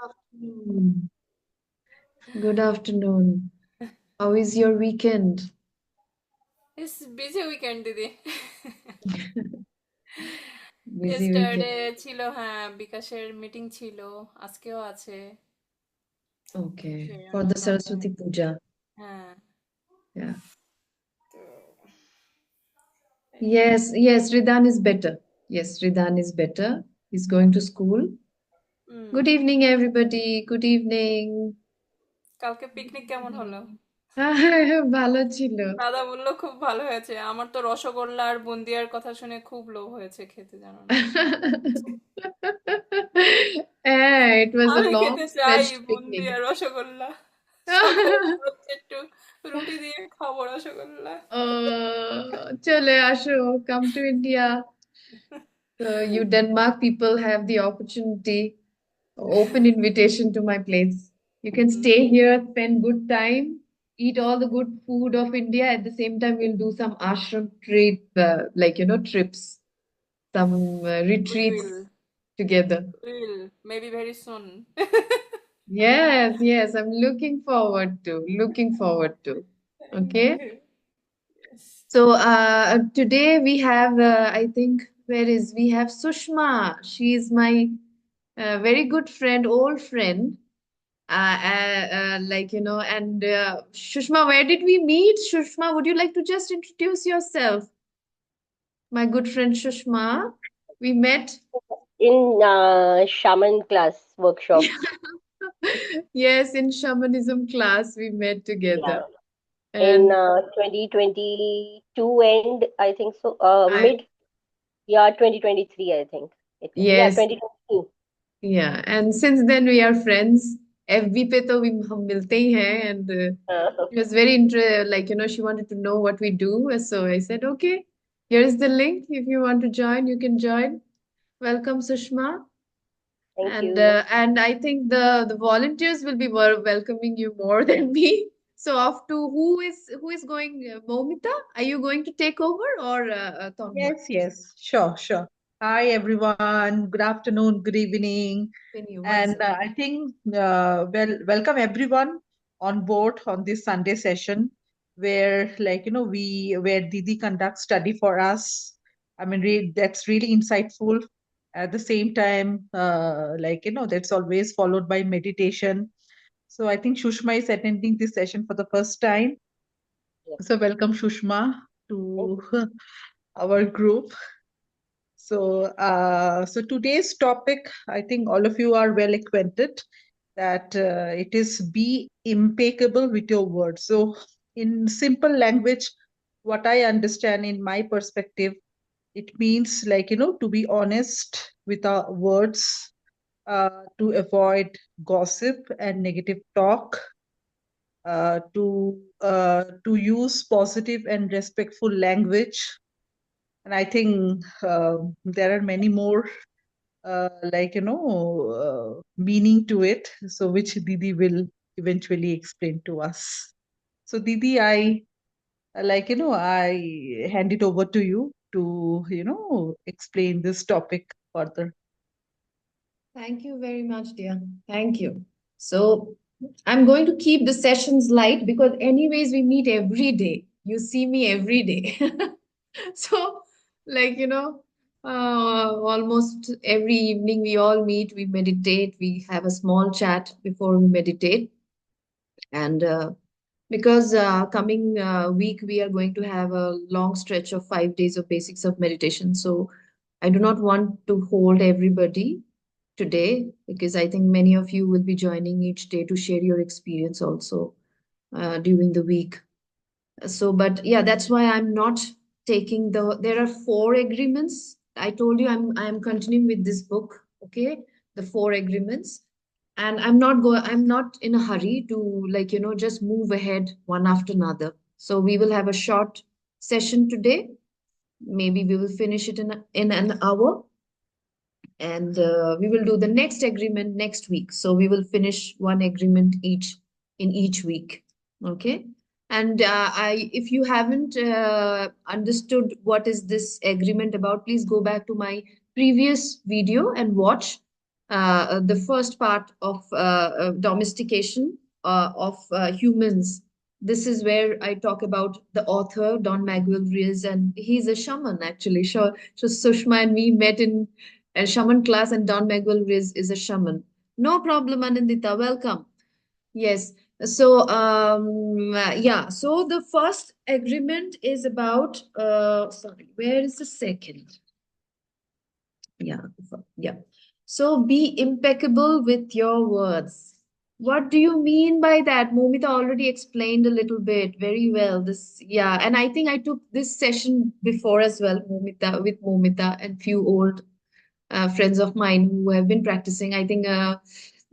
Afternoon. Good afternoon. How is your weekend? It's busy weekend দিদি Busy yesterday weekend. ছিল, হ্যাঁ, বিকাশের meeting ছিল, আজকেও আছে। Okay. সেই For জন্য the সকাল, Saraswati Puja. হ্যাঁ, Yeah. তো এই আর কি। Yes, yes, Ridan is better. Yes, Ridan is better. He's going to school. Hmm. Good evening, everybody. Good evening. কালকে পিকনিক কেমন হলো? ভালো ছিল। দাদা বললো খুব ভালো হয়েছে। আমার তো রসগোল্লা আর বুন্দিয়ার কথা শুনে খুব লোভ হয়েছে খেতে, জানো না? Yeah, it was a আমি খেতে চাই long-fetched বুন্দি picnic. আর রসগোল্লা। সকালে মনে হচ্ছে একটু রুটি দিয়ে খাবো রসগোল্লা। চলে আসো, come to India. So you Denmark people have the opportunity, open invitation to my place. You can hmm, stay here, spend good time, eat all the good food of India. At the same time, we'll do some ashram trip, trips, some we retreats will. together. Will, maybe very soon. Yes, yes, I'm looking forward to. Okay. Yes. So today we have, I think, we have Sushma. She is my very good friend, old friend. And Shushma, where did we meet? Shushma, would you like to just introduce yourself? My good friend Shushma. We met. In shaman class workshop. Yes, in shamanism class, we met Yeah. together. In And 2022 end, I think so. I, Mid, yeah, 2023, I think it was. Yeah, yes, 2022. yeah. And since then, we are friends. FB पे तो हम मिलते ही हैं and Uh, she was very she wanted to know what we do. So I said, okay, here is the link. If you want to join, you can join. Welcome, Sushma. thank you. And I think the volunteers will be welcoming you more than me. So off to who is going? Momita, are you going to take over or Tonma? Yes, yes, sure, sure. Hi, everyone. Good afternoon, good evening. When you one And second. I think, welcome everyone on board on this Sunday session where, where Didi conducts study for us. I mean, that's really insightful. At the same time, that's always followed by meditation. So I think Shushma is attending this session for the first time. Yeah, So welcome, Shushma, thank to you. our group. So today's topic, I think all of you are well acquainted that it is be impeccable with your words. So, in simple language, what I understand in my perspective, it means to be honest with our words, to avoid gossip and negative talk, to use positive and respectful language. And I think there are many more meaning to it, so which Didi will eventually explain to us. So Didi, I hand it over to you to explain this topic further. Thank you very much, dear. Thank you. So I'm going to keep the sessions light because anyways we meet every day. You see me every day. So almost every evening we all meet, we meditate, we have a small chat before we meditate. And because coming week we are going to have a long stretch of 5 days of basics of meditation. So I do not want to hold everybody today because I think many of you will be joining each day to share your experience also during the week. So, but yeah, that's why I'm not taking there are four agreements. I told you I'm continuing with this book, okay? The four agreements. And I'm not in a hurry to just move ahead one after another. So we will have a short session today. Maybe we will finish it in an hour and we will do the next agreement next week. So we will finish one agreement each in each week. Okay. And if you haven't understood what is this agreement about, please go back to my previous video and watch. the first part of domestication of humans. This is where I talk about the author, Don Miguel Ruiz, and he's a shaman actually. So Sushma and me met in a shaman class, and Don Miguel Ruiz is a shaman. No problem, Anandita. Welcome. Yes. So, yeah. So the first agreement is about, sorry, where is the second? Yeah, yeah. So be impeccable with your words. What do you mean by that? Momita already explained a little bit very well. This, yeah, and I think I took this session before as well, Momita, with Momita and few old friends of mine who have been practicing. I think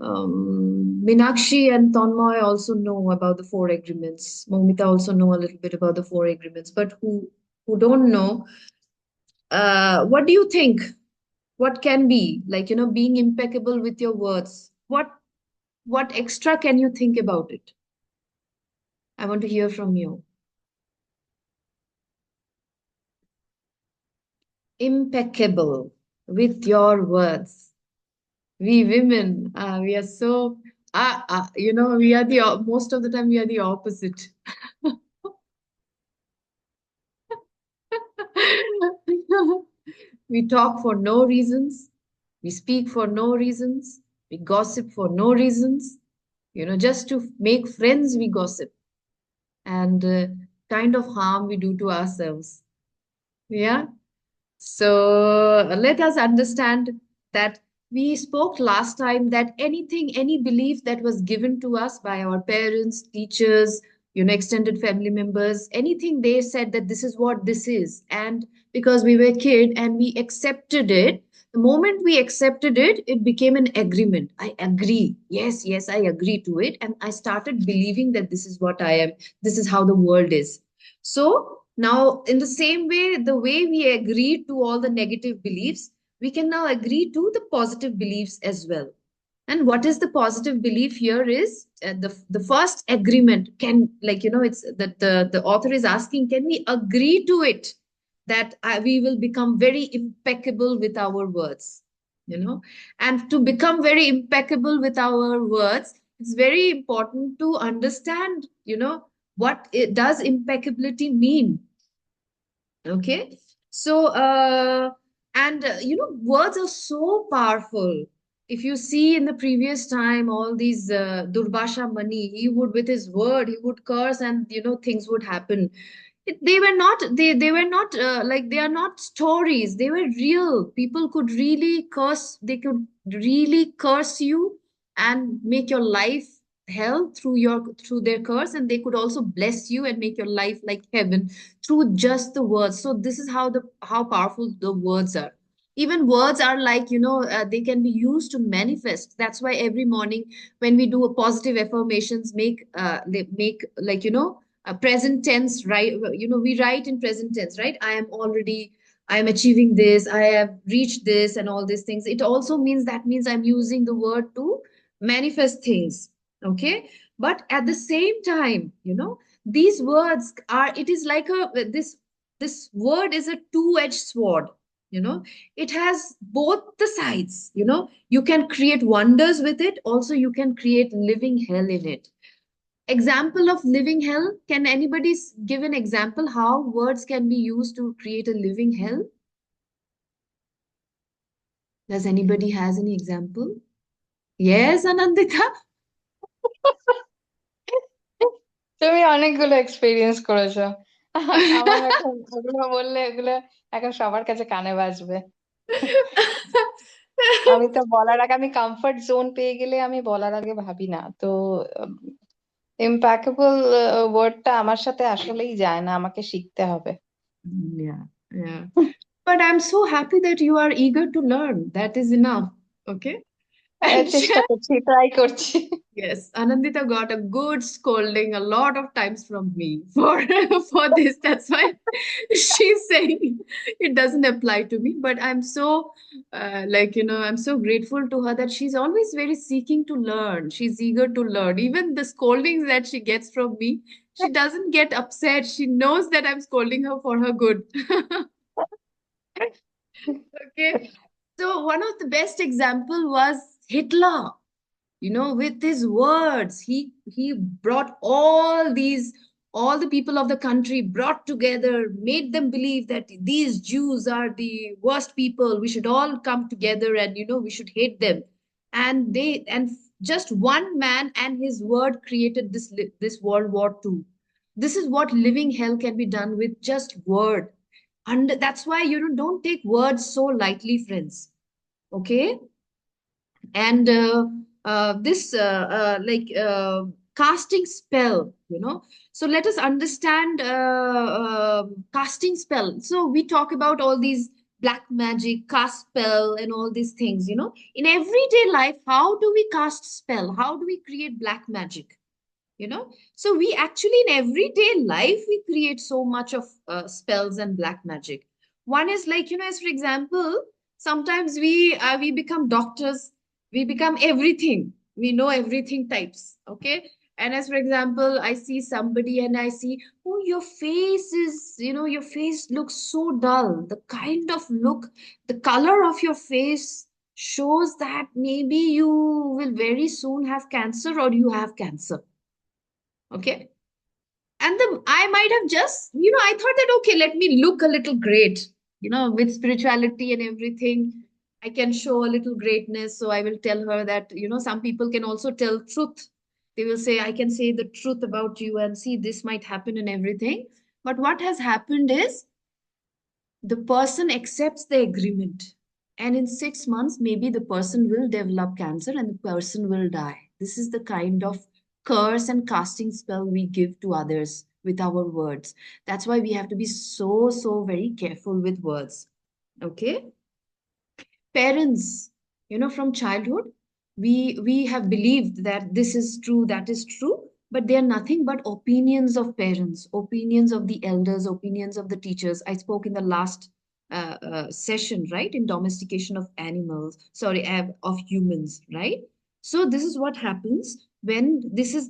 Minakshi and Tanmoy also know about the four agreements. Momita also know a little bit about the four agreements, but who don't know, what do you think? What can be like, being impeccable with your words? What extra can you think about it? I want to hear from you. Impeccable with your words. We women, we are so, we are most of the time we are the opposite. We talk for no reasons. We speak for no reasons. We gossip for no reasons. Just to make friends, we gossip. And kind of harm we do to ourselves. Yeah. So let us understand that we spoke last time that anything, any belief that was given to us by our parents, teachers, extended family members, anything they said that this is what this is. And because we were kid and we accepted it, the moment we accepted it, it became an agreement. I agree. Yes, yes, I agree to it. And I started believing that this is what I am. This is how the world is. So now, in the same way, the way we agree to all the negative beliefs, we can now agree to the positive beliefs as well. And what is the positive belief here is the first agreement can, like, it's that the author is asking, can we agree to it that we will become very impeccable with our words, and to become very impeccable with our words, it's very important to understand, what it, does impeccability mean? Okay. So, and words are so powerful. If you see in the previous time, all these Durbasha Mani, he would, with his word, he would curse and, things would happen. They were not, they were not like, they are not stories. They were real. People could really curse, they could really curse you and make your life hell through their curse, and they could also bless you and make your life like heaven through just the words. So this is how powerful the words are. Even words are like, they can be used to manifest. That's why every morning when we do a positive affirmations, they make, like, present tense, right? We write in present tense, right? I am achieving this, I have reached this, and all these things. It also means, that means I'm using the word to manifest things. Okay. But at the same time, these words are, it is like this word is a two-edged sword. It has both the sides. You can create wonders with it, also you can create living hell in it. Example of living hell, can anybody give an example how words can be used to create a living hell? Does anybody has any example? Yes, Anandita. তুমি অনেকগুলো experience করেছো। আমার এখন ওগুলো বললে এগুলো এখন সবার কাছে কানে বাজবে। আমি তো বলার আগে, আমি কমফর্ট জোন পেয়ে গেলে আমি বলার আগে ভাবি না তো। ইম্প্যাকেবল ওয়ার্ডটা আমার সাথে আসলেই যায় না, আমাকে শিখতে হবে। Yeah, yeah. But I'm so happy that you are eager to learn. That is enough. Okay. And চেষ্টা করছি, ট্রাই করছি। yes, Anandita got a good scolding a lot of times from me for for this. That's why she's saying it doesn't apply to me. But I'm so like, I'm so grateful to her that she's always very seeking to learn. She's eager to learn. Even the scoldings that she gets from me, she doesn't get upset. She knows that I'm scolding her for her good. Okay. So one of the best example was Hitler. With his words, he brought all the people of the country brought together, made them believe that these Jews are the worst people. We should all come together and we should hate them. And just one man and his word created this World War II. This is what living hell can be done with just word. And that's why don't take words so lightly, friends. Okay. And this like casting spell, so let us understand casting spell. So we talk about all these black magic, cast spell, and all these things, in everyday life. How do we cast spell? How do we create black magic? So we actually, in everyday life, we create so much of spells and black magic. One is like, as for example, sometimes we become doctors, we become everything, we know everything types. Okay. And as for example, I see somebody and I see, oh, your face is, your face looks so dull. The kind of look, the color of your face shows that maybe you will very soon have cancer, or you have cancer. Okay. And I might have just, I thought that, okay, let me look a little great, with spirituality and everything. I can show a little greatness. So I will tell her that, some people can also tell truth. They will say, I can say the truth about you and see this might happen and everything. But what has happened is the person accepts the agreement. And in 6 months, maybe the person will develop cancer and the person will die. This is the kind of curse and casting spell we give to others with our words. That's why we have to be so, so very careful with words. Okay. Parents, from childhood, we have believed that this is true, that is true, but they are nothing but opinions of parents, opinions of the elders, opinions of the teachers. I spoke in the last session, right, in domestication of animals, sorry, of humans, right? So this is what happens when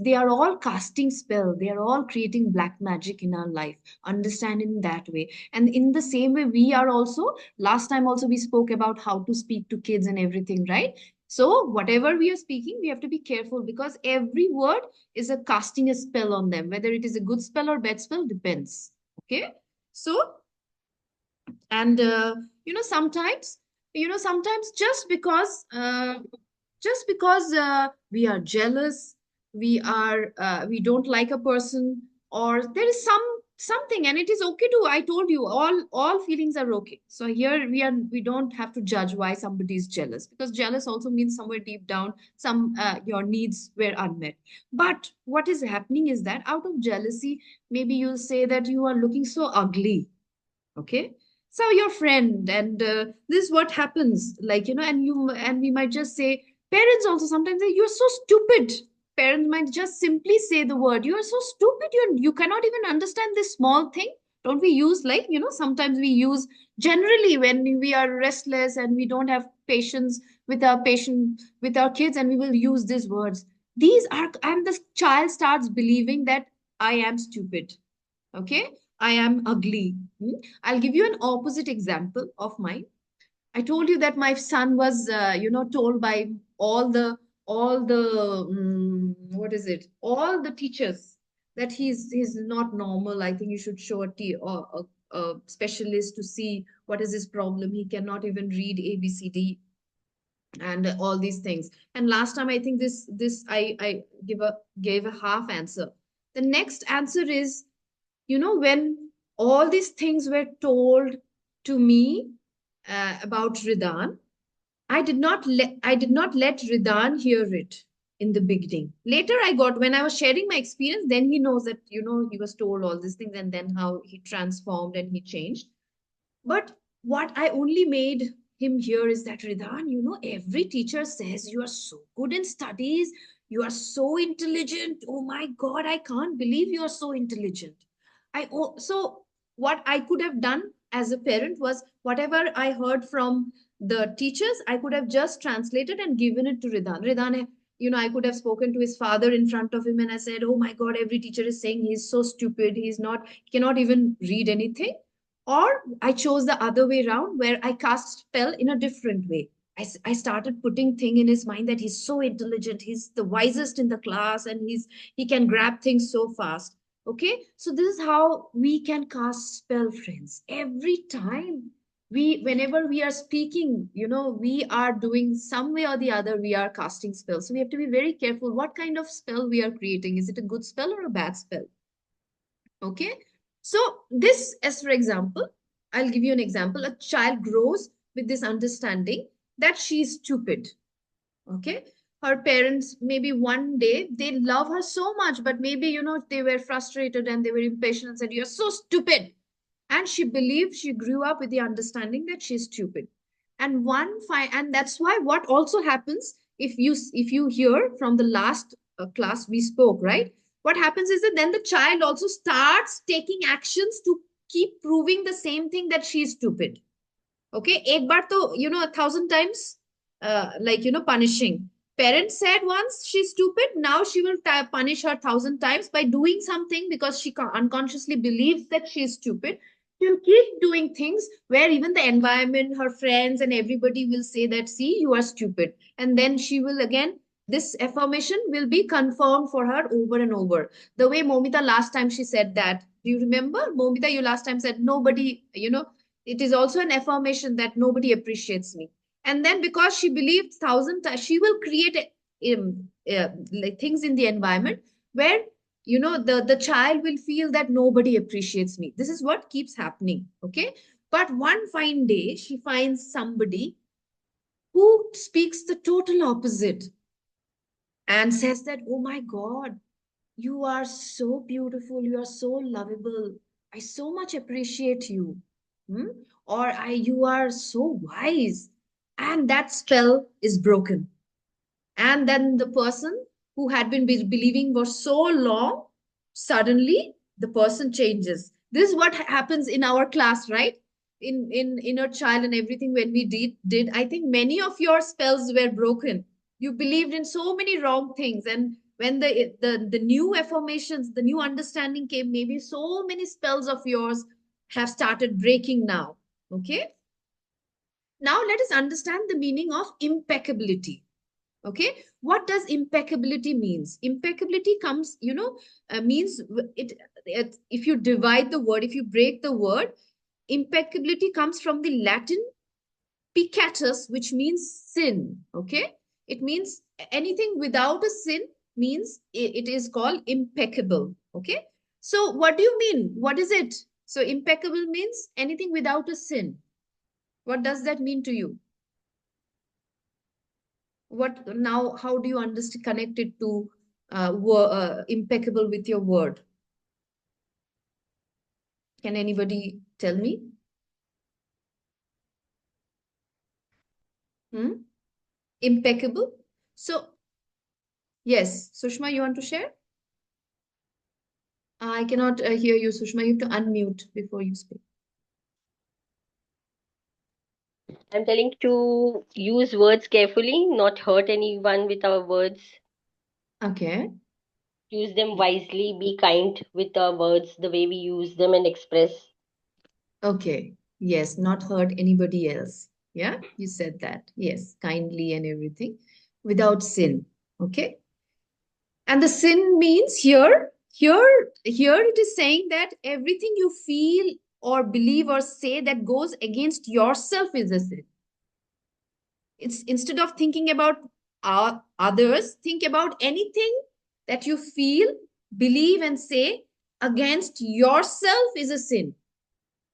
they are all casting spell, they are all creating black magic in our life. Understand in that way. And in the same way, we are also, last time also we spoke about how to speak to kids and everything, right? So whatever we are speaking, we have to be careful, because every word is a casting a spell on them. Whether it is a good spell or bad spell depends. Okay. So, and sometimes, sometimes just because we are jealous, we don't like a person, or there is something, and it is okay to, I told you, all feelings are okay. So here we don't have to judge why somebody is jealous, because jealous also means somewhere deep down some your needs were unmet. But what is happening is that out of jealousy, maybe you'll say that you are looking so ugly. Okay. So your friend, and this is what happens, like, and we might just say, parents also sometimes say, you're so stupid. Parents might just simply say the word, you are so stupid, you cannot even understand this small thing. Don't we use, like, sometimes we use generally when we are restless and we don't have patience with our kids, and we will use these words. These are, and the child starts believing that I am stupid. Okay. I am ugly. I'll give you an opposite example of mine. I told you that my son was, told by what is it? All the teachers that he's not normal. I think you should show or a specialist to see what is his problem. He cannot even read ABCD and all these things. And last time, I think this I gave a half answer. The next answer is, when all these things were told to me about Ridan, I did not let Ridan hear it in the beginning. Later, when I was sharing my experience, then he knows that, he was told all these things, and then how he transformed and he changed. But what I only made him hear is that, Ridan, every teacher says you are so good in studies, you are so intelligent. Oh my God, I can't believe you are so intelligent. So what I could have done as a parent was, whatever I heard from the teachers, I could have just translated and given it to Ridan. Ridan, I could have spoken to his father in front of him, and I said, oh my God, every teacher is saying he's so stupid. He cannot even read anything. Or I chose the other way around where I cast spell in a different way. I started putting thing in his mind that he's so intelligent, he's the wisest in the class, and he can grab things so fast. Okay, so this is how we can cast spell, friends. Every time whenever we are speaking, we are doing some way or the other, we are casting spells. So we have to be very careful what kind of spell we are creating. Is it a good spell or a bad spell? Okay, so this, as for example, I'll give you an example. A child grows with this understanding that she's stupid. Okay, her parents, maybe one day they love her so much, but maybe they were frustrated and they were impatient and said, "You're so stupid." And she believed, she grew up with the understanding that she's stupid. And that's why what also happens, if you hear from the last class we spoke, right? What happens is that then the child also starts taking actions to keep proving the same thing, that she's stupid. Okay, एक बार तो 1,000 times, punishing. Parents said once she's stupid, now she will punish her 1,000 times by doing something, because she unconsciously believes that she's stupid. She'll keep doing things where even the environment, her friends, and everybody will say that, see, you are stupid. And then she will again, this affirmation will be confirmed for her over and over. The way Momita last time she said that. Do you remember, Momita, you last time said nobody, it is also an affirmation that nobody appreciates me. And then because she believed 1,000 times, she will create like things in the environment where the child will feel that nobody appreciates me. This is what keeps happening. Okay, but one fine day she finds somebody who speaks the total opposite and says that, "Oh my God, you are so beautiful, you are so lovable, I so much appreciate you." Hmm? Or you are so wise. And that spell is broken. And then the person who had been believing for so long, suddenly the person changes. This is what happens in our class, right? In inner child and everything, when we did, I think many of your spells were broken. You believed in so many wrong things, and when the new affirmations, the new understanding came, maybe so many spells of yours have started breaking now. Okay, now let us understand the meaning of impeccability. Okay, what does impeccability means? Impeccability comes, means if you divide the word, if you break the word, impeccability comes from the Latin peccatus, which means sin. Okay, it means anything without a sin, means it is called impeccable. Okay, so what do you mean? What is it? So impeccable means anything without a sin. What does that mean to you? What now, how do you understand, connect it to impeccable with your word? Can anybody tell me? Impeccable. So yes, Sushma, you want to share? I cannot hear you, Sushma. You have to unmute before you speak. I'm telling to use words carefully, not hurt anyone with our words. Okay. Use them wisely, be kind with our words, the way we use them and express. Okay. Yes, not hurt anybody else. Yeah, you said that. Yes, kindly and everything without sin. Okay. And the sin means here it is saying that everything you feel or believe or say that goes against yourself is a sin. It's instead of thinking about others, think about anything that you feel, believe, and say against yourself is a sin.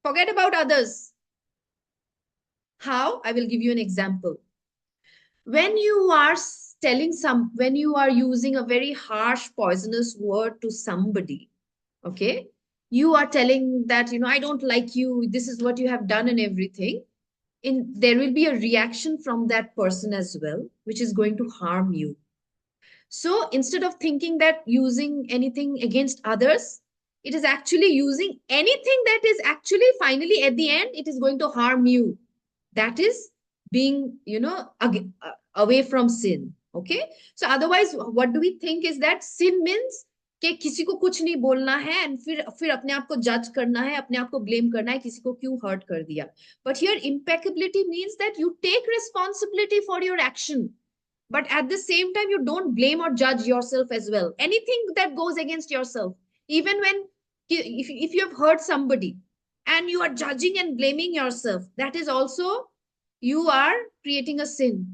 Forget about others. How? I will give you an example. When you are when you are using a very harsh, poisonous word to somebody, okay, you are telling that, I don't like you, this is what you have done and everything, there will be a reaction from that person as well, which is going to harm you. So instead of thinking that using anything against others, it is actually using anything that is actually finally at the end, it is going to harm you. That is being, away from sin. Okay. So otherwise, what do we think is that sin means कि किसी को कुछ नहीं बोलना है and फिर अपने आप को जज करना है, अपने आप को ब्लेम करना है किसी को क्यों हर्ट कर दिया. But here impeccability means that you take responsibility for your action, but at the same time you don't blame or judge yourself as well. Anything that goes against yourself, even when if you have hurt somebody and you are judging and blaming yourself, that is also you are creating a sin,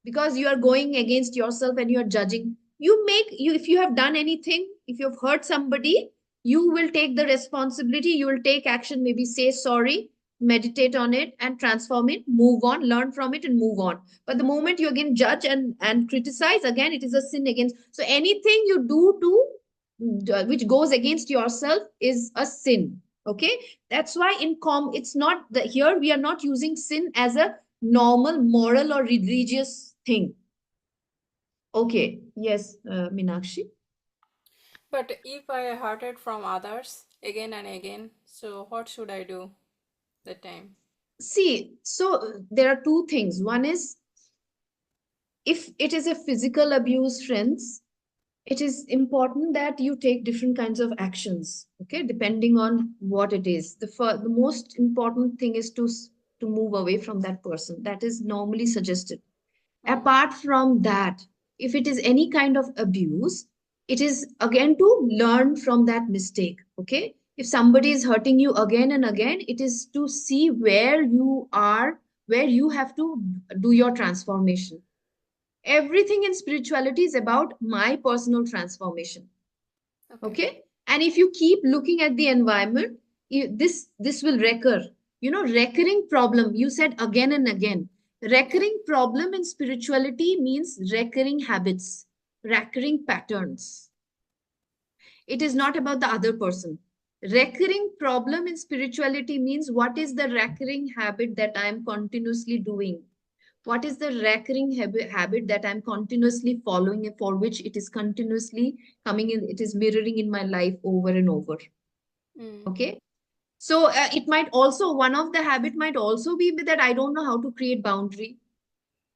because you are going against yourself and you are judging. You if you have done anything, if you have hurt somebody, you will take the responsibility, you will take action, maybe say sorry, meditate on it and transform it, move on, learn from it and move on. But the moment you again judge and criticize, again it is a sin against. So anything you do to which goes against yourself is a sin. Okay, that's why it's not the here we are not using sin as a normal moral or religious thing. Okay, yes, Minakshi. But if I heard it from others again and again, so what should I do that time? See, so there are two things. One is, if it is a physical abuse, friends, it is important that you take different kinds of actions, okay, depending on what it is. The most important thing is to move away from that person. That is normally suggested. Hmm. Apart from that, if it is any kind of abuse, it is again to learn from that mistake. Okay, if somebody is hurting you again and again, it is to see where you are, where you have to do your transformation. Everything in spirituality is about my personal transformation. Okay. Okay, and if you keep looking at the environment, this will recur. Recurring problem, you said again and again. Yeah. Recurring problem in spirituality means recurring habits, recurring patterns. It is Yes. not about the other person. Recurring problem in spirituality means what is the recurring habit that I am continuously doing? What is the recurring habit that I'm continuously following, and for which it is continuously coming in, it is mirroring in my life over and over. Mm. Okay, so it might also, one of the habit might also be that I don't know how to create boundary,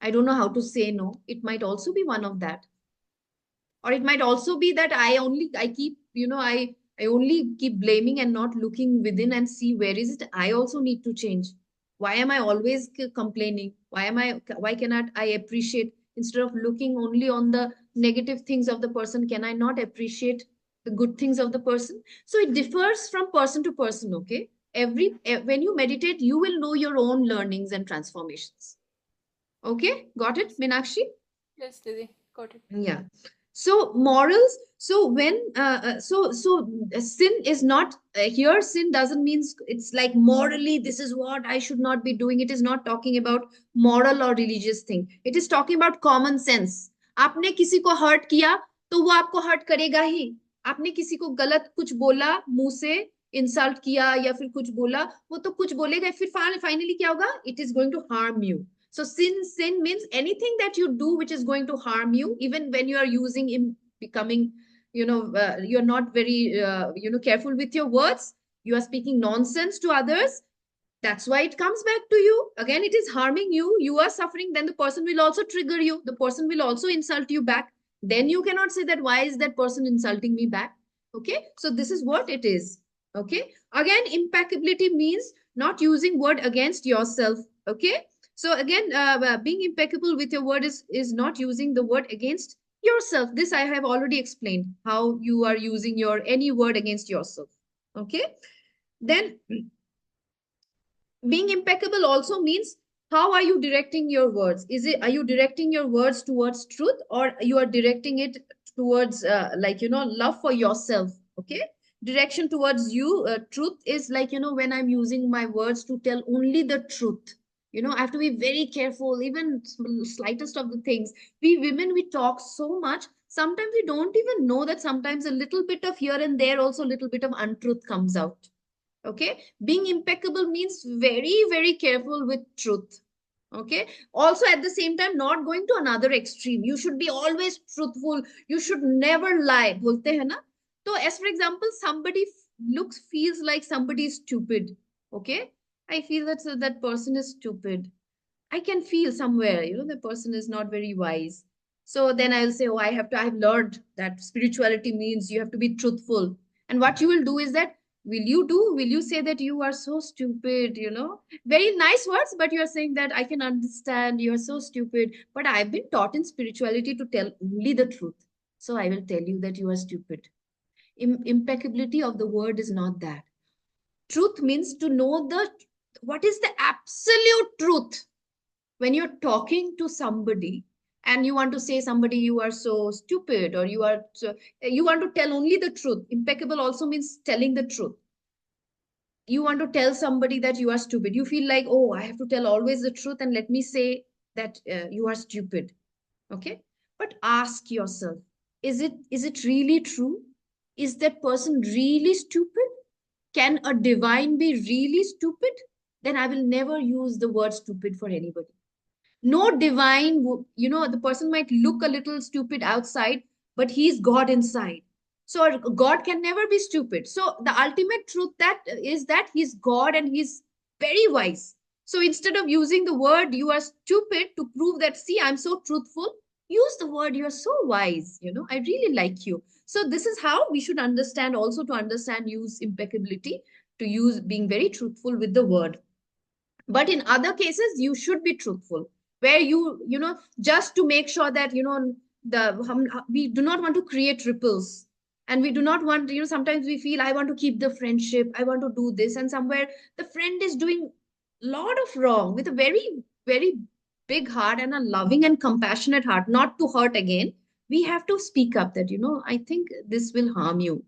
I don't know how to say no. It might also be one of that. Or it might also be that I keep, I only keep blaming and not looking within and see where is it I also need to change. Why am I always complaining? Why cannot I appreciate, instead of looking only on the negative things of the person, can I not appreciate the good things of the person? So it differs from person to person. Okay, when you meditate, you will know your own learnings and transformations. Okay, got it, Yes. Minakshi? Yes, Didi. Got it. Yeah. So morals. So when sin is not here. Sin doesn't mean it's like morally this is what I should not be doing. It is not talking about moral or religious thing. It is talking about common sense. आपने किसी को hurt किया तो वो आपको hurt करेगा ही. आपने किसी को गलत कुछ बोला, मुंह से इंसल्ट किया या फिर कुछ बोला, वो तो कुछ बोलेगा. फिर फाइनली क्या होगा? It is going to harm you. So sin means anything that you do which is going to harm you, even when you are using in becoming, you're not very, careful with your words. You are speaking nonsense to others. That's why it comes back to you. Again, it is harming you. You are suffering. Then the person will also trigger you. The person will also insult you back. Then you cannot say that, why is that person insulting me back? Okay. So this is what it is. Okay. Again, impeccability means not using word against yourself. Okay. So again, being impeccable with your word is not using the word against yourself. This I have already explained, how you are using your any word against yourself. Okay. Then being impeccable also means, how are you directing your words? Are you directing your words towards truth, or you are directing it towards love for yourself? Okay, direction towards you, truth is like, when I'm using my words to tell only the truth. I have to be very careful, even slightest of the things. We women, we talk so much, sometimes we don't even know that sometimes a little bit of here and there also a little bit of untruth comes out. Okay, being impeccable means very very careful with truth. Okay, also at the same time not going to another extreme. You should be always truthful, you should never lie, bolte hai na. So as for example, somebody looks feels like somebody is stupid. Okay, I feel that that person is stupid. I can feel somewhere, the person is not very wise. So then I'll say, oh, I've learned that spirituality means you have to be truthful. And what you will do is that, will you say that you are so stupid, very nice words, but you're saying that I can understand you're so stupid. But I've been taught in spirituality to tell only the truth. So I will tell you that you are stupid. Impeccability of the word is not that. Truth means to know what is the absolute truth. When you're talking to somebody and you want to say somebody you are so stupid, or you want to tell only the truth. Impeccable also means telling the truth. You want to tell somebody that you are stupid, you feel like, oh, I have to tell always the truth, and let me say that you are stupid. Okay, but ask yourself, is it really true? Is that person really stupid? Can a divine be really stupid? Then I will never use the word stupid for anybody. No divine, the person might look a little stupid outside, but he's God inside. So God can never be stupid. So the ultimate truth that is that he's God and he's very wise. So instead of using the word you are stupid to prove that, see, I'm so truthful, use the word you are so wise. I really like you. So this is how we should understand, also to understand, use impeccability, to use being very truthful with the word. But in other cases you should be truthful, where just to make sure that we do not want to create ripples, and we do not want, sometimes we feel, I want to keep the friendship, I want to do this, and somewhere the friend is doing a lot of wrong with a very, very big heart and a loving and compassionate heart, not to hurt again. We have to speak up that, I think this will harm you.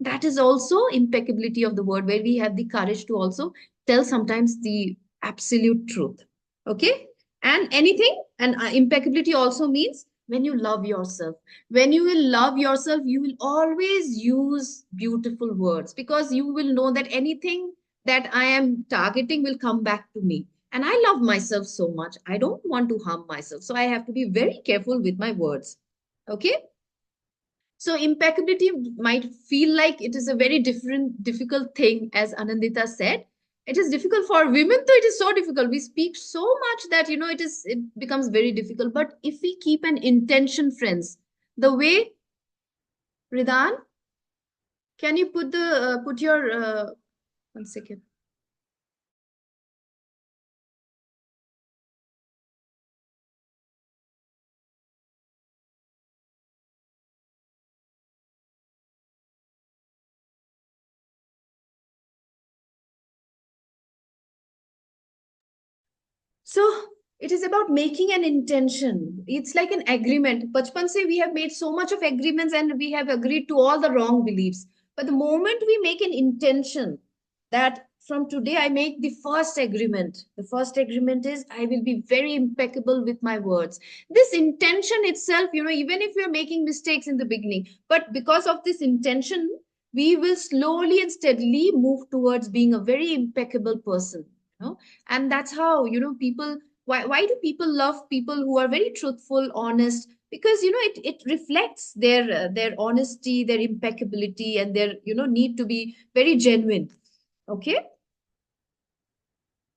That is also impeccability of the word, where we have the courage to also tell sometimes the absolute truth. Okay, and anything, and impeccability also means when you love yourself. When you will love yourself, you will always use beautiful words, because you will know that anything that I am targeting will come back to me. And I love myself so much, I don't want to harm myself, so I have to be very careful with my words. Okay, so impeccability might feel like it is a very difficult thing, as Anandita said. It is difficult for women, though it is so difficult. We speak so much that it becomes very difficult. But if we keep an intention, friends, the way, Ridan, can you put your 1 second. So it is about making an intention. It's like an agreement. Bachpan se we have made so much of agreements and we have agreed to all the wrong beliefs. But the moment we make an intention that from today I make the first agreement, the first agreement is I will be very impeccable with my words. This intention itself, even if we are making mistakes in the beginning, but because of this intention, we will slowly and steadily move towards being a very impeccable person. And that's how people, why do people love people who are very truthful, honest? Because it reflects their honesty, their impeccability, and their need to be very genuine. Okay,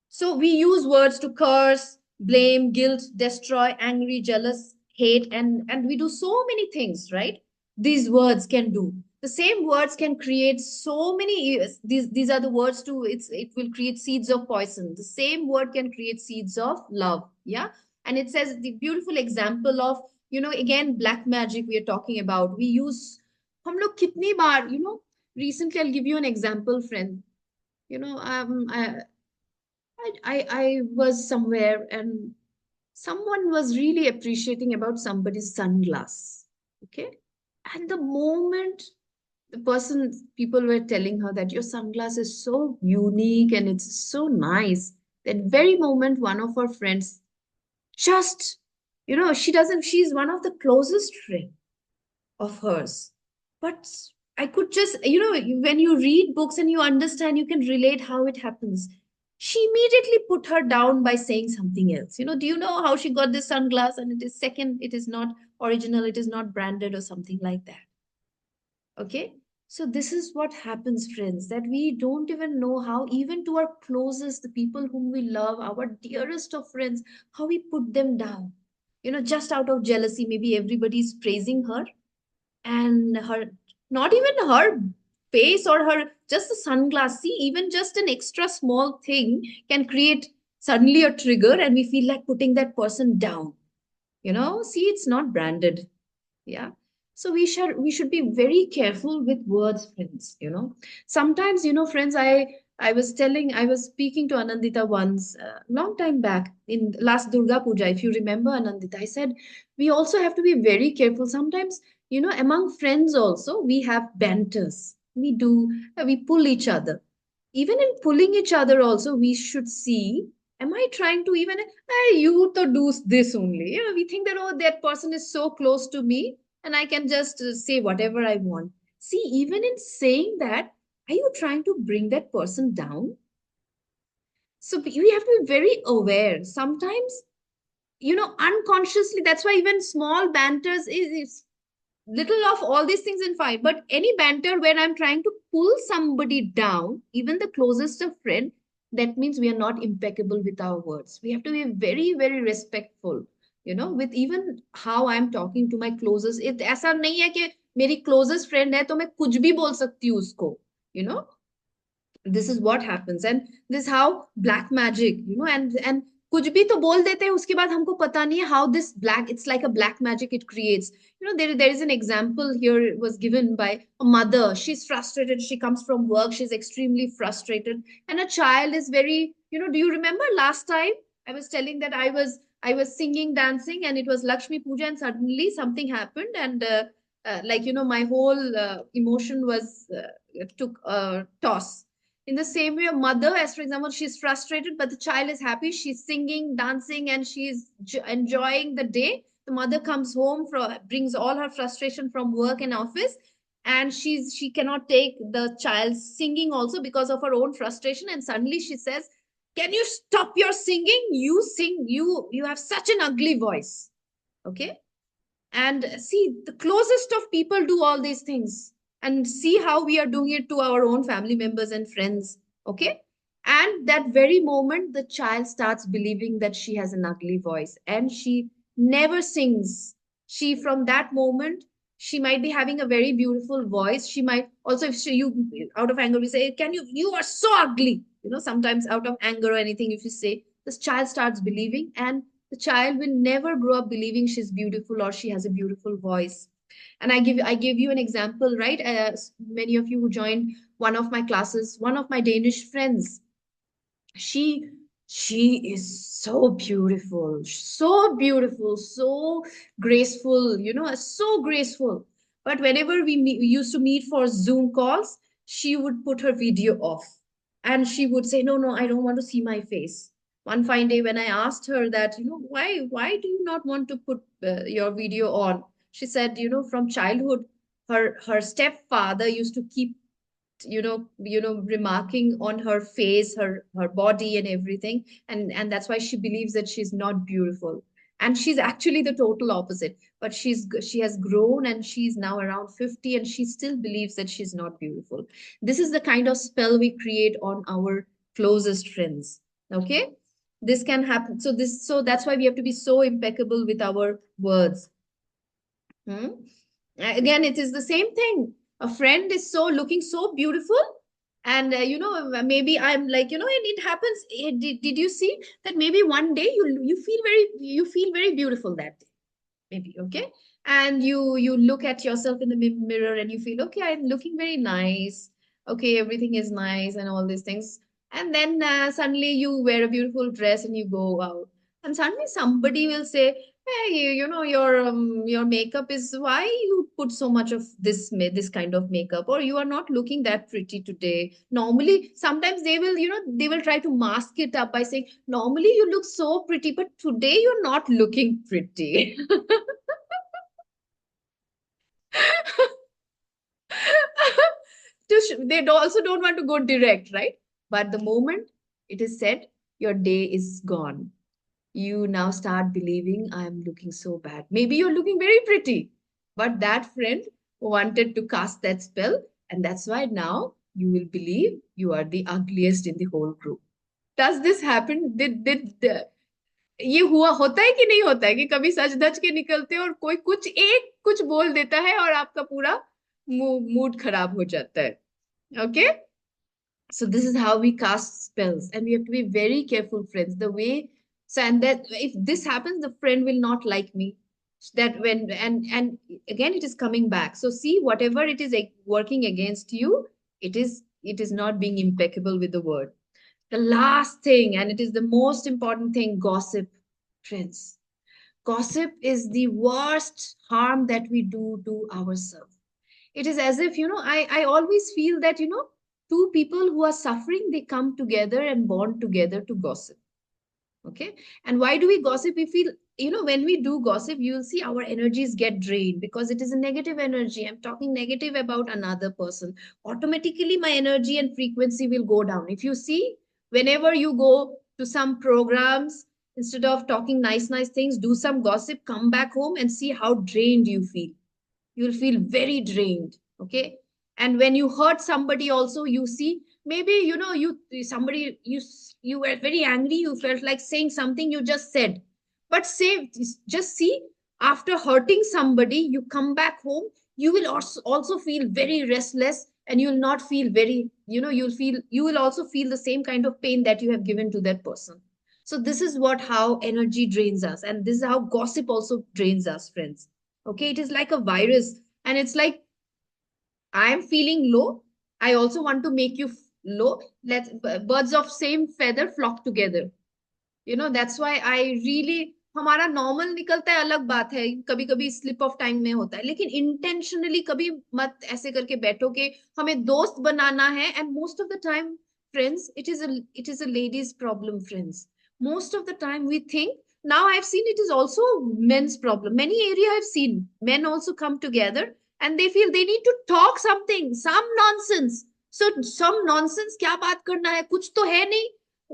so we use words to curse, blame, guilt, destroy, angry, jealous, hate, and we do so many things, right? These words can do. The same words can create so many. These are the words to it will create seeds of poison. The same word can create seeds of love. Yeah, and it says the beautiful example of again black magic we are talking about. We use हम लोग कितनी बार recently I'll give you an example, friend. I was somewhere and someone was really appreciating about somebody's sunglass. Okay. And the moment people were telling her that your sunglass is so unique and it's so nice, that very moment, one of her friends just, she's one of the closest friend of hers. But I could just, when you read books and you understand, you can relate how it happens. She immediately put her down by saying something else. Do you know how she got this sunglass? And it is not original, it is not branded or something like that. Okay. So this is what happens, friends, that we don't even know how, even to our closest, the people whom we love, our dearest of friends, how we put them down. just out of jealousy, maybe everybody's praising her, and her, not even her face or her, just the sunglass. See, even just an extra small thing can create suddenly a trigger, and we feel like putting that person down. See, it's not branded. Yeah. So we should be very careful with words, friends. Sometimes, friends, I was speaking to Anandita once, long time back in last Durga Puja. If you remember, Anandita, I said we also have to be very careful. Sometimes, among friends also we have banters. We pull each other. Even in pulling each other also, we should see, am I trying to even, hey, you to do this only. We think that, oh, that person is so close to me and I can just say whatever I want. See, even in saying that, are you trying to bring that person down? So we have to be very aware. Sometimes, unconsciously, that's why even small banters is little of all these things in fine, but any banter where I'm trying to pull somebody down, even the closest of friend, that means we are not impeccable with our words. We have to be very, very respectful, with even how I'm talking to my closest. It ऐसा नहीं है कि मेरी closest friend है तो मैं कुछ भी बोल सकती हूँ उसको. you know this is what happens, and this how black magic, and कुछ भी तो बोल देते हैं, उसके बाद हमको पता नहीं है how this black, it's like a black magic it creates. There is an example here, it was given by a mother. She's frustrated, she comes from work, she's extremely frustrated, and a child is very, do you remember last time I was telling that I was singing, dancing, and it was Lakshmi Puja, and suddenly something happened, and like, my whole emotion was took a toss. In the same way, a mother, as for example, she's frustrated, but the child is happy. She's singing, dancing, and she's enjoying the day. The mother comes home, brings all her frustration from work and office, and she cannot take the child singing also because of her own frustration. And suddenly she says, "Can you stop your singing? You sing. You have such an ugly voice." Okay, and see, the closest of people do all these things, and see how we are doing it to our own family members and friends. Okay, and that very moment the child starts believing that she has an ugly voice, and she never sings. She, from that moment, she might be having a very beautiful voice. She might also, if you out of anger we say, can you are so ugly. Sometimes out of anger or anything, if you say, this child starts believing, and the child will never grow up believing she's beautiful or she has a beautiful voice. And I give you an example, right? Many of you who joined one of my classes, one of my Danish friends, she she is so beautiful, so graceful, so graceful. But whenever we used to meet for Zoom calls, she would put her video off, and she would say, no, no, I don't want to see my face. One fine day when I asked her that, why do you not want to put your video on, she said, from childhood, her stepfather used to keep, remarking on her face, her body and everything, and that's why she believes that she's not beautiful. And she's actually the total opposite, but she has grown, and she's now around 50, and she still believes that she's not beautiful. This is the kind of spell we create on our closest friends. Okay, this can happen. So that's why we have to be so impeccable with our words. Hmm? Again, it is the same thing. A friend is so looking so beautiful, and maybe I'm like, and it happens. Did you see that maybe one day you feel very beautiful that day, maybe, okay, and you look at yourself in the mirror and you feel, okay, I'm looking very nice, okay, everything is nice and all these things, and then suddenly you wear a beautiful dress and you go out, and suddenly somebody will say, hey, your makeup is, why you put so much of this kind of makeup, or you are not looking that pretty today. Normally, sometimes they will try to mask it up by saying, normally you look so pretty, but today you're not looking pretty. They also don't want to go direct, right? But the moment it is said, your day is gone, you now start believing, I'm looking so bad. Maybe you're looking very pretty, but that friend wanted to cast that spell, and that's why now you will believe you are the ugliest in the whole group. Does this happen? Did ये हुआ होता है कि नहीं होता है कि कभी सच धज के निकलते हैं और कोई कुछ बोल देता है और आपका पूरा मूड खराब हो जाता है. Okay. So this is how we cast spells, and we have to be very careful, friends. The way, so and that if this happens, the friend will not like me. That when and again it is coming back. So see, whatever it is like, working against you, it is not being impeccable with the word. The last thing, and it is the most important thing, gossip, friends. Gossip is the worst harm that we do to ourselves. It is as if, I always feel that, two people who are suffering, they come together and bond together to gossip. Okay. And why do we gossip? We feel, when we do gossip, you'll see our energies get drained because it is a negative energy. I'm talking negative about another person. Automatically, my energy and frequency will go down. If you see, whenever you go to some programs, instead of talking nice things, do some gossip, come back home and see how drained you feel. You'll feel very drained. Okay. And when you hurt somebody also, you see, maybe, you somebody, you were very angry, you felt like saying something, you just said, but say, just see, after hurting somebody, you come back home, you will also feel very restless, and you will not feel very, you will also feel the same kind of pain that you have given to that person. So this is what how energy drains us, and this is how gossip also drains us, friends. Okay, it is like a virus, and it's like, I am feeling low. I also want to make you low. Let's birds of same feather flock together. That's why I really, हमारा normal निकलता है अलग बात है, कभी कभी slip of time में होता है, लेकिन इंटेंशनली कभी मत ऐसे करके बैठो कि हमें दोस्त बनाना है. And most of the time, friends, it is a ladies problem, friends. Most of the time we think, now I've seen it is also men's problem. Many area I've seen men also come together and they feel they need to talk something, some nonsense. So some nonsense, क्या बात करना है, कुछ तो है नहीं,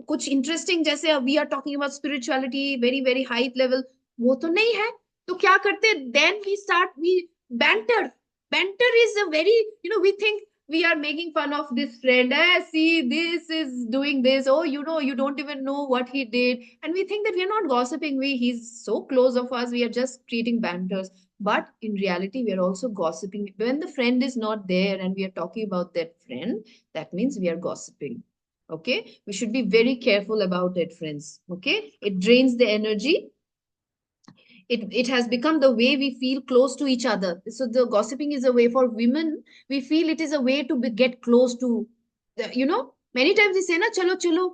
कुछ interesting, जैसे we are talking about spirituality very very high level, वो तो नहीं है. तो क्या करते, then we start, we banter. Banter is a very, we think we are making fun of this friend. See, this is doing this. Oh, you don't even know what he did. And we think that we are not gossiping. He's so close of us. We are just creating banters. But in reality, we are also gossiping. When the friend is not there and we are talking about that friend, that means we are gossiping. Okay, we should be very careful about it, friends. Okay, it drains the energy. It has become the way we feel close to each other. So the gossiping is a way for women. We feel it is a way to get close to, many times we say, na, chalo, chalo,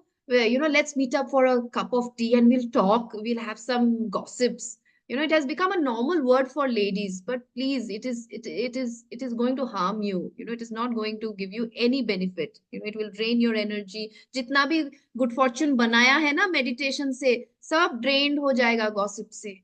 let's meet up for a cup of tea and we'll talk, we'll have some gossips. It has become a normal word for ladies, but please, it is going to harm you. It is not going to give you any benefit. It will drain your energy. जितना भी good fortune बनाया है ना meditation से, सब drained हो जाएगा gossip से.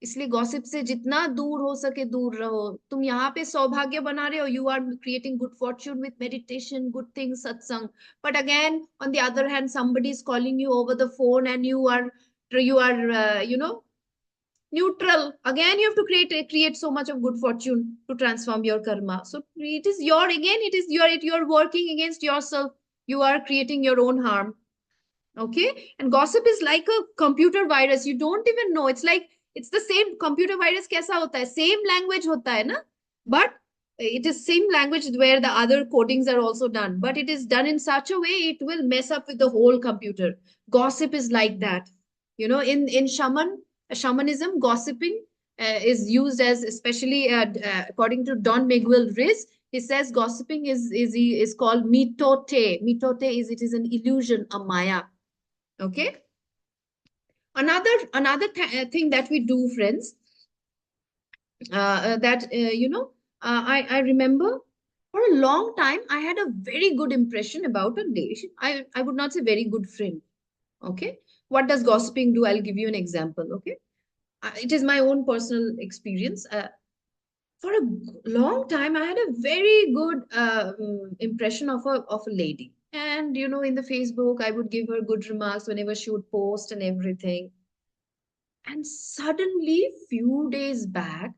इसलिए गॉसिप से जितना दूर हो सके दूर रहो. तुम यहाँ पे सौभाग्य बना रहे हो, you are creating good fortune with meditation, good thing, satsang. But again on the other hand, somebody is calling you over the phone and you are neutral. Again, you have to create so much of good fortune to transform your karma. So it is your, again, it is your, you're working against yourself. You are creating your own harm. Okay. And gossip is like a computer virus. You don't even know. It's like, it's the same computer virus. Kaisa hota hai? Same language hota hai na? But it is same language where the other codings are also done. But it is done in such a way it will mess up with the whole computer. Gossip is like that. In shamanism, gossiping is used as, especially according to Don Miguel Ruiz. He says gossiping is called mitote. Mitote is, it is an illusion, a maya. Okay. Another thing that we do, friends, that I remember for a long time I had a very good impression about a lady. I would not say very good friend. Okay. What does gossiping do? I'll give you an example. Okay. It is my own personal experience. For a long time, I had a very good impression of a lady. And in the Facebook, I would give her good remarks whenever she would post and everything. And suddenly, few days back,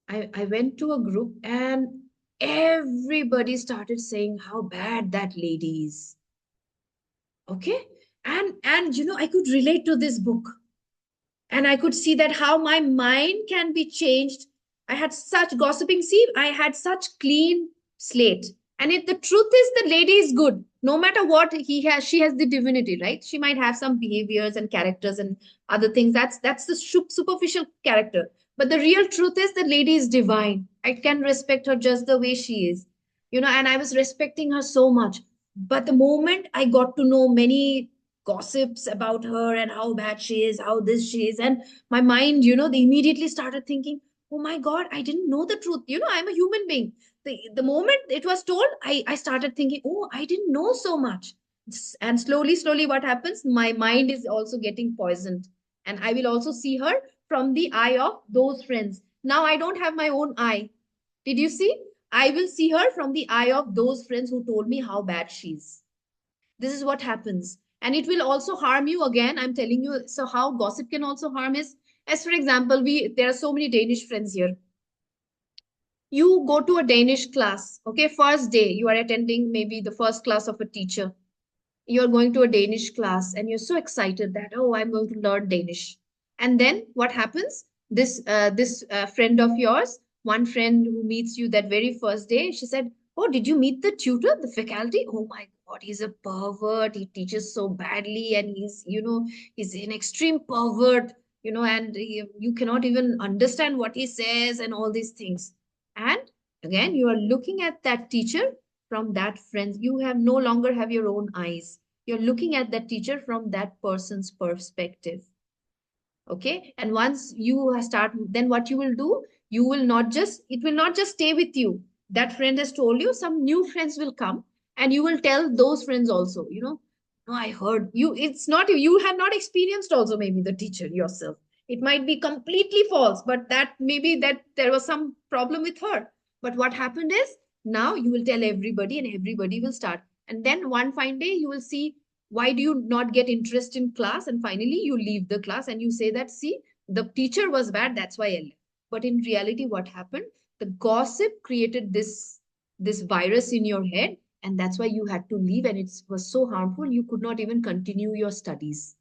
I went to a group and everybody started saying how bad that lady is. Okay. And I could relate to this book. And I could see that how my mind can be changed. I had such gossiping. See, I had such clean slate. And if the truth is the lady is good, no matter what he has, she has the divinity, right? She might have some behaviors and characters and other things. That's the superficial character. But the real truth is the lady is divine. I can respect her just the way she is, and I was respecting her so much. But the moment I got to know many gossips about her and how bad she is, how this she is. And my mind, they immediately started thinking, oh my God, I didn't know the truth. I'm a human being. The moment it was told, I started thinking, oh, I didn't know so much. And slowly, slowly, what happens? My mind is also getting poisoned. And I will also see her from the eye of those friends. Now I don't have my own eye. Did you see? I will see her from the eye of those friends who told me how bad she is. This is what happens. And it will also harm you again. I'm telling you. So how gossip can also harm is, as for example, there are so many Danish friends here. You go to a Danish class, okay, first day, you are attending maybe the first class of a teacher. You're going to a Danish class and you're so excited that, oh, I'm going to learn Danish. And then what happens? This friend of yours, one friend who meets you that very first day, she said, oh, did you meet the tutor, the faculty? Oh my God, he's a pervert. He teaches so badly and he's an extreme pervert, and you cannot even understand what he says and all these things. And again, you are looking at that teacher from that friend. You have no longer have your own eyes. You're looking at that teacher from that person's perspective. Okay, and once you start, then what you will do, it will not just stay with you. That friend has told you, some new friends will come, and you will tell those friends also, no, I heard you. It's not you have not experienced also maybe the teacher yourself. It might be completely false, but that maybe that there was some problem with her. But what happened is, now you will tell everybody and everybody will start. And then one fine day you will see, why do you not get interest in class, and finally you leave the class and you say that, see, the teacher was bad, that's why I left. But in reality, what happened? The gossip created this virus in your head, and that's why you had to leave, and it was so harmful you could not even continue your studies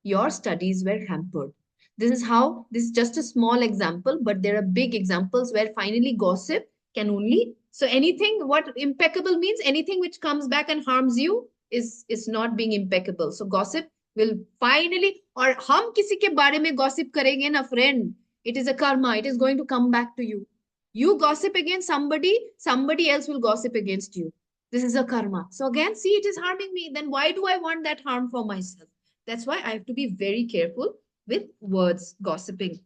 were hampered. This is just a small example, but there are big examples where finally gossip can only, so anything, what impeccable means, anything which comes back and harms you is not being impeccable. So gossip will finally, or hum kisi ke bare mein gossip karenge na friend, it is a karma, it is going to come back to you. You gossip against somebody, somebody else will gossip against you. This is a karma. So again, see, it is harming me, then why do I want that harm for myself? That's why I have to be very careful with words, gossiping.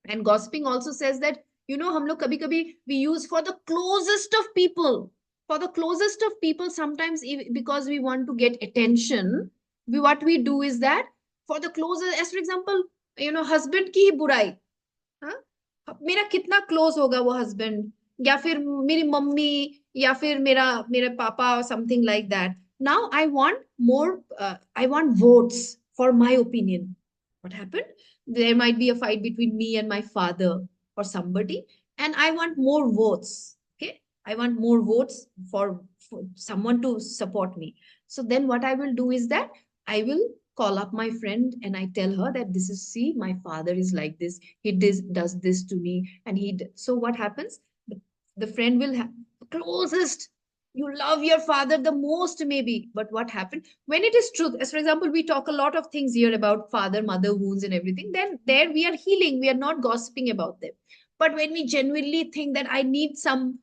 And gossiping also says that, hum log kabhi kabhi we use for the closest of people. For the closest of people, sometimes because we want to get attention, what we do is that for the closest, as for example, husband की ही बुराई, हाँ? मेरा कितना close होगा वो husband, या फिर मेरी मम्मी, या फिर मेरा मेरे पापा, something like that. Now I want more, I want votes for my opinion. What happened? There might be a fight between me and my father or somebody, and I want more votes. Okay, I want more votes for someone to support me. So then what I will do is that I will call up my friend and I tell her that, this is, see, my father is like this, he does this to me, and so what happens? The friend will have closest, you love your father the most maybe, but what happened when it is truth? As for example, we talk a lot of things here about father mother wounds and everything, then there we are healing, we are not gossiping about them. But when we genuinely think that I need some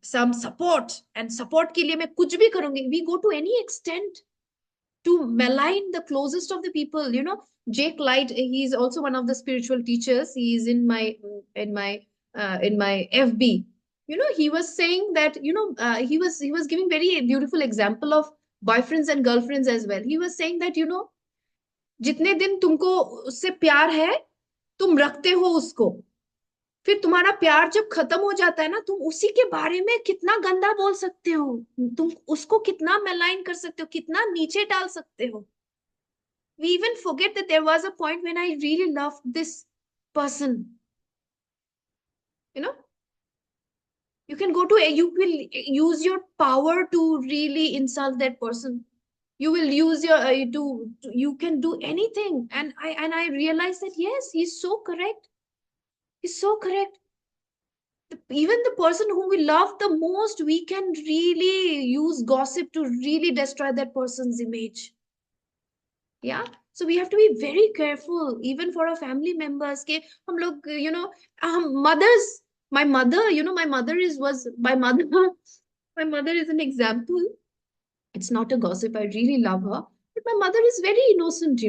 support, and support ke liye main kuch bhi karungi, we go to any extent to malign the closest of the people. Jake Light, he's also one of the spiritual teachers. He is in my FB. He was saying that, he was giving very beautiful example of boyfriends and girlfriends as well. He was saying that, जितने दिन तुमको उससे प्यार है, तुम रखते हो उसको, फिर तुम्हारा प्यार जब खत्म हो जाता है ना, तुम उसी के बारे में कितना गंदा बोल सकते हो, तुम उसको कितना मेलाइन कर सकते हो, कितना नीचे डाल सकते हो. We even forget that there was a point when I really loved this person. You know, you will use your power to really insult that person. You will use your you can do anything. And I realized that yes, he's so correct. He's so correct. Even the person whom we love the most, we can really use gossip to really destroy that person's image. Yeah, so we have to be very careful even for our family members ke hum log mothers. My mother, my mother is was my mother my mother is an example. It's not a gossip. I really love her. But my mother is very innocent,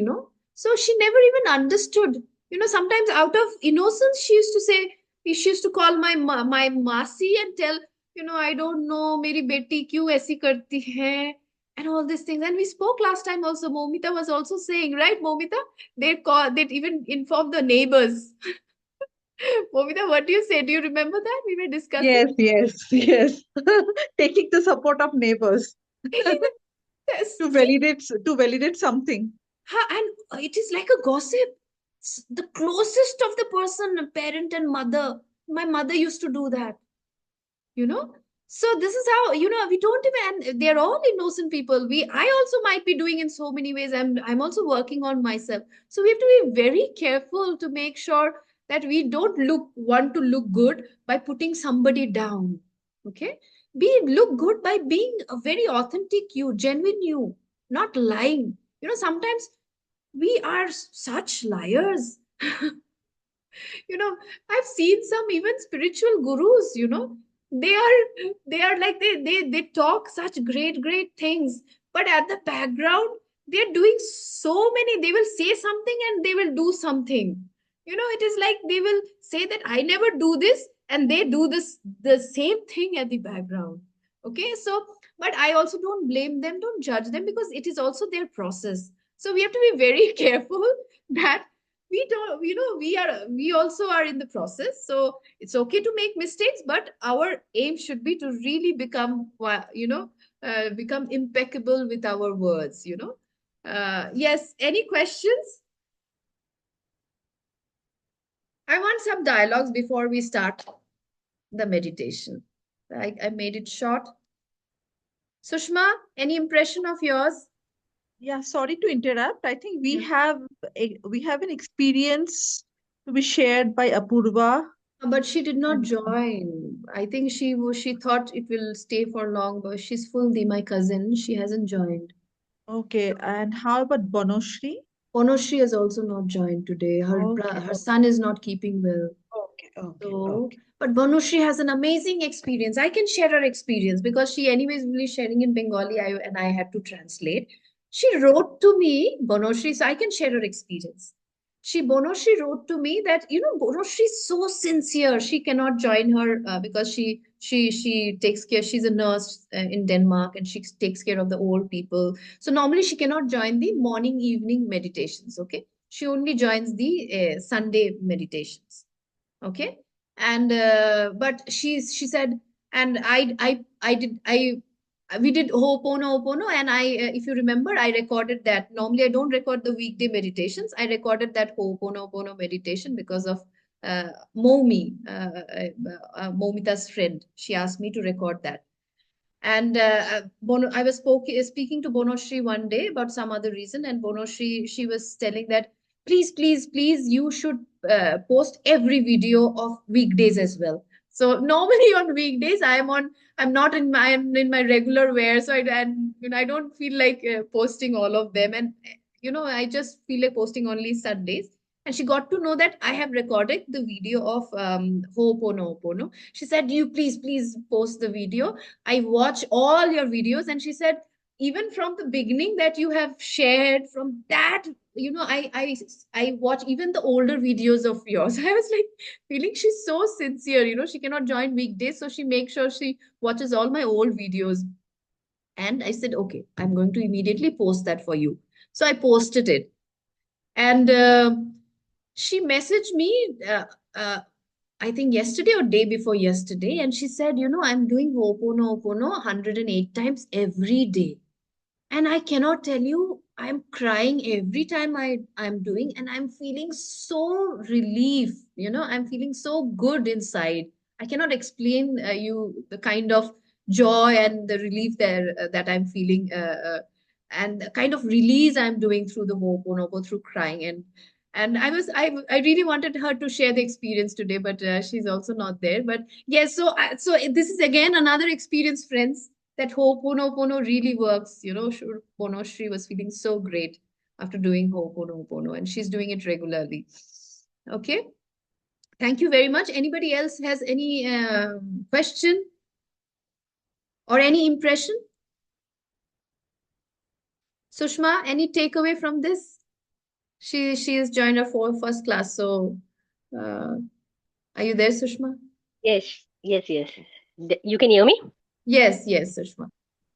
So she never even understood. Sometimes out of innocence, she used to call my Masi and tell, I don't know, meri beti kyun aisi karti hai, and all these things. And we spoke last time also. Momita was also saying, right, Momita? They even informed the neighbors. Momita, what do you say? Do you remember that? We were discussing. Yes, yes, yes. Taking the support of neighbors Yes, to validate something. And it is like a gossip. The closest of the person, parent and mother. My mother used to do that, you know. So this is how, we don't even, and they're all innocent people. I also might be doing in so many ways. I'm also working on myself. So we have to be very careful to make sure that we don't want to look good by putting somebody down. Okay. Look good by being a very authentic you, genuine you, not lying. Sometimes we are such liars. I've seen some even spiritual gurus, they are like they talk such great things, but at the background they're doing so many. They will say something and they will do something. It is like they will say that I never do this, and they do this the same thing at the background. Okay, so but I also don't blame them, don't judge them, because it is also their process. So we have to be very careful that we don't, we also are in the process. So it's okay to make mistakes, but our aim should be to really become impeccable with our words. Yes, any questions? I want some dialogues before we start the meditation. I made it short. Sushma, any impression of yours? Yeah, sorry to interrupt. I think Yeah. we have an experience to be shared by Apurva. But she did not And join. I think she thought it will stay for long, but she's full. My cousin, she hasn't joined. okay, and how about Bonoshri? Onoshri has also not joined today. Okay, Her okay, son is not keeping well. okay, okay, So, okay. but Bonoshri has an amazing experience. I can share her experience because she, anyways, will be sharing in Bengali, and I had to translate. She wrote to me, Bonoshri, so I can share her experience. Bonoshri wrote to me that, Bonoshri is so sincere. She cannot join her because she takes care. She's a nurse in Denmark, and she takes care of the old people. So normally she cannot join the morning evening meditations. Okay, she only joins the Sunday meditations. Okay, and but she said, and I did I we did Ho'oponopono, and if you remember, I recorded that. Normally I don't record the weekday meditations. I recorded that Ho'oponopono meditation because of Momita's friend. She asked me to record that. And I was speaking to Bonoshri one day about some other reason, and Bonoshri, she was telling that please, you should post every video of weekdays as well. So normally on weekdays, I'm not in my regular wear, so I don't feel like posting all of them, and I just feel like posting only Sundays. And she got to know that I have recorded the video of Ho'oponopono. She said, "You please post the video. I watch all your videos." And she said, even from the beginning that you have shared, from that, I watch even the older videos of yours. I was like feeling she's so sincere. She cannot join weekdays, so she makes sure she watches all my old videos. And I said, okay, I'm going to immediately post that for you. So I posted it. And she messaged me, I think yesterday or day before yesterday, and she said, I'm doing Ho'oponopono 108 times every day. And I cannot tell you, I'm crying every time I'm doing, and I'm feeling so relief. I'm feeling so good inside. I cannot explain you the kind of joy and the relief that I'm feeling. and the kind of release I'm doing through the Ho'oponopono, through crying. And I really wanted her to share the experience today, but she's also not there. But yes, so this is again another experience, friends, that Ho'oponopono really works. Shri was feeling so great after doing Ho'oponopono, and she's doing it regularly. Okay, thank you very much. Anybody else has any question or any impression? Sushma, any takeaway from this? She has joined our first class. So, uh, are you there, Sushma? Yes, yes, yes. You can hear me? Yes, yes, Sushma.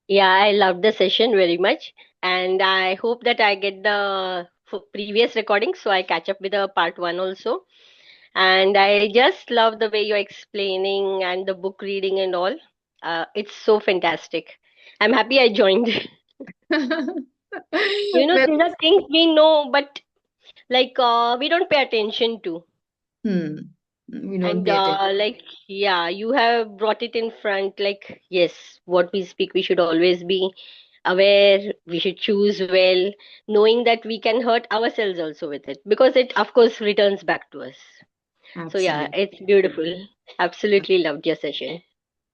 Yeah, I loved the session very much, and I hope that I get the previous recording so I catch up with the part one also. And I just love the way you're explaining and the book reading and all. It's so fantastic. I'm happy I joined. Well, These are things we know, but like we don't pay attention to. hmm, we don't And pay attention. like, yeah, you have brought it in front. Like, yes, what we speak, we should always be aware. We should choose well, knowing that we can hurt ourselves also with it because it, of course, returns back to us. So, yeah, Absolutely. it's beautiful. Absolutely loved your session.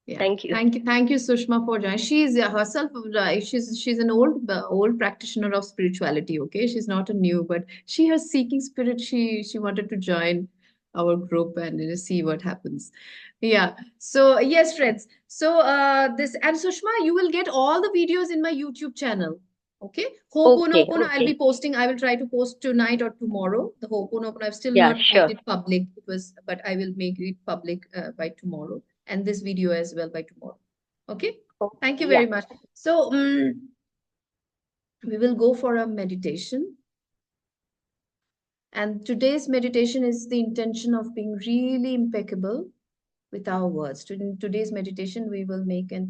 Yeah, Thank you. thank you, Sushma, for joining. She's herself, she's an old practitioner of spirituality. Okay, she's not a new, but she has seeking spirit. She wanted to join our group and see what happens. Yeah. So yes, friends. So this and Sushma, you will get all the videos in my YouTube channel. Okay. Okay, Ho'oponopono, I'll be okay. posting. I will try to post tonight or tomorrow. The Ho'oponopono, I've still Yeah, not made sure. it public. But I will make it public by tomorrow, and this video as well by tomorrow. Okay. Okay, Thank you yeah. very much. So we will go for a meditation. And today's meditation is the intention of being really impeccable with our words. In today's meditation, we will make an